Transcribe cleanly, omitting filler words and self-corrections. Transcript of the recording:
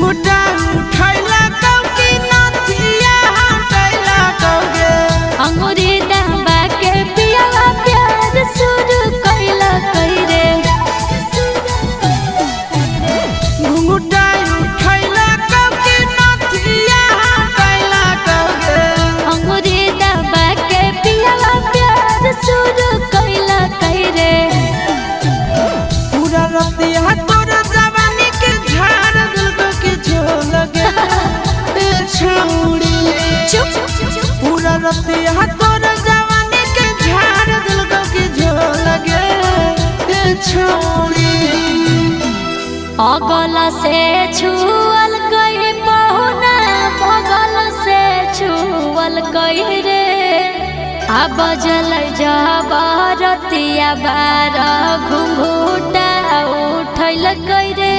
घुंघटा उठैला कौकी नथिया हटैला कौगे अंगूरी दबा के पियावा प्यार शुरू कैला कैरे घुंघटा उठैला कौकी नथिया हटैला कौगे अंगूरी दबा के पियावा प्यार शुरू कैला कैरे पूरा रतिया तोर जवानी के झाड़ दिल के झोल गे छौड़ी पूरा रतिया तोर जवानी के झाड़ दिल के झोल गे छौड़ी अगल से छुअल कई पहुना बगल से छुअल कई रे आ बजल जबरतिया बार घुंघटा उठैल कई रे।